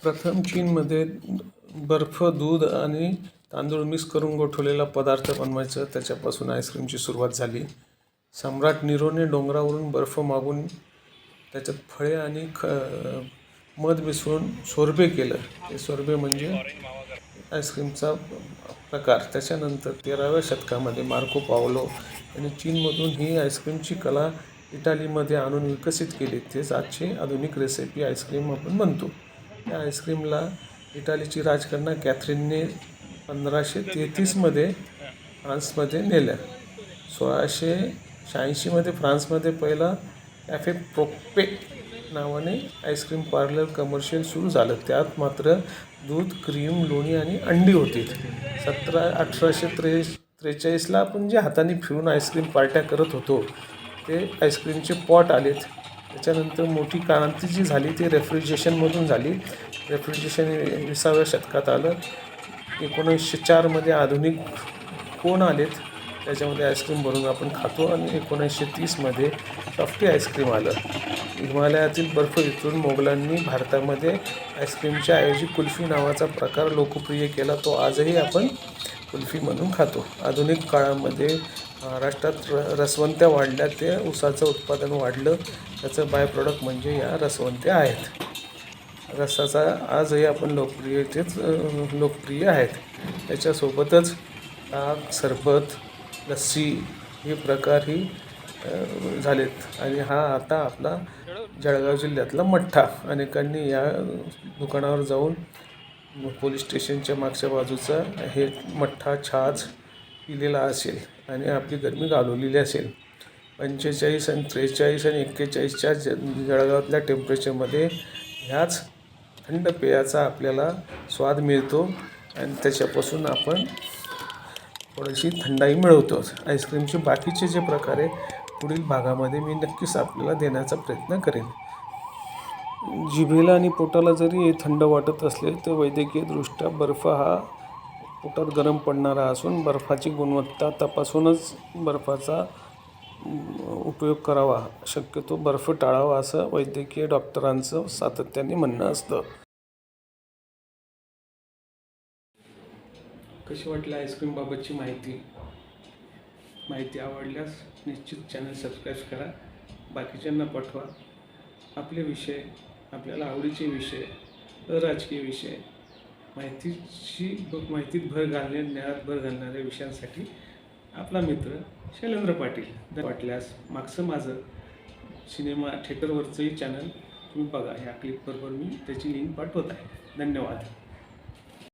प्रथम चीनमध्ये बर्फ, दूध आणि तांदूळ मिक्स करून गोठवलेला पदार्थ बनवायचं, त्याच्यापासून आईस्क्रीमची सुरुवात झाली. सम्राट नीरोने डोंगरावरून बर्फ मागून त्याच्यात फळे आणि मध मिसळून सोर्बे केलं. ते सोर्बे म्हणजे आईस्क्रीमचा प्रकार. त्याच्यानंतर 13व्या शतकामध्ये मार्को पावलो यांनी चीनमधून ही आईस्क्रीमची कला इटालीमध्ये आणून विकसित केली. तेच आजची आधुनिक रेसिपी आईस्क्रीम आपण म्हणतो. त्या आईस्क्रीमला इटालीची राजकन्या कॅथरीनने 1533मध्ये फ्रान्समध्ये नेलं. 1686मध्ये फ्रान्समध्ये पहिला कॅफे प्रोप्पे नावाने आईस्क्रीम पार्लर कमर्शियल सुरू झालं. त्यात मात्र दूध, क्रीम, लोणी आणि अंडी होती. 1843ला आपण जे हाताने फिरून आईस्क्रीम पार्ट्या करत होतो ते आईस्क्रीमचे पॉट आलेत. त्याच्यानंतर मोठी क्रांती जी झाली ती रेफ्रिजरेशनमधून झाली. रेफ्रिजरेशन 20व्या शतकात आलं. 1904मध्ये आधुनिक कोन आलेत, त्याच्यामध्ये आईस्क्रीम भरून आपण खातो. आणि 1930मध्ये सॉफ्टी आईस्क्रीम आलं. हिमालयातील बर्फ वितळून मोगलांनी भारतामध्ये आईस्क्रीमच्या ऐवजी कुल्फी नावाचा प्रकार लोकप्रिय केला. तो आजही आपण कुल्फी म्हणून खातो. आधुनिक काळामध्ये महाराष्ट्रात रसवंत्या वाढल्या, ते ऊसाचं उत्पादन वाढलं. त्याचं बाय प्रोडक्ट म्हणजे या रसवंत्या आहेत. रसाचा आजही आपण लोकप्रिय आहेत. त्याच्यासोबतच ताक, सरबत, लस्सी हे प्रकारही झालेत. आणि हा आता आपला जळगाव जिल्ह्यातला मठ्ठा. अनेकांनी या दुकानावर जाऊन पोलीस स्टेशनच्या मागच्या बाजूचा हे मठ्ठा, छाछ पिलेला असेल आणि आपली गरमी घालवलेली असेल. 45 आणि 43 आणि 41च्या जळगावातल्या टेम्परेचरमध्ये ह्याच थंड पेयाचा आपल्याला स्वाद मिळतो आणि त्याच्यापासून आपण थोडीशी थंडाई मिळवतो. आईस्क्रीमचे बाकीचे जे प्रकार आहे पुढील भागामध्ये मी नक्कीच आपल्याला देण्याचा प्रयत्न करेन. जिभेला आणि पोटाला जरी हे थंड वाटत असले तर वैद्यकीयदृष्ट्या बर्फ हा पोटात गरम पडणारा असून बर्फाची गुणवत्ता तपासूनच बर्फाचा उपयोग करावा. शक्यतो बर्फ टाळावा असं वैद्यकीय डॉक्टरांचं सातत्याने म्हणणं असतं. कशी वाटली आईस्क्रीमबाबतची माहिती आवडल्यास निश्चित चॅनल सबस्क्राईब करा. बाकीच्यांना पाठवा. आपले विषय, आपल्याला आवडीचे विषय, अराजकीय विषय, माहितीत भर घालणे, ज्ञानात भर घालणाऱ्या विषयांसाठी आपला मित्र शैलेंद्र पाटील. वाटल्यास मागचं माझं सिनेमा थिएटरवरचंही चॅनल तुम्ही बघा. ह्या क्लिपबरोबर मी त्याची लिंक पाठवत आहे. धन्यवाद.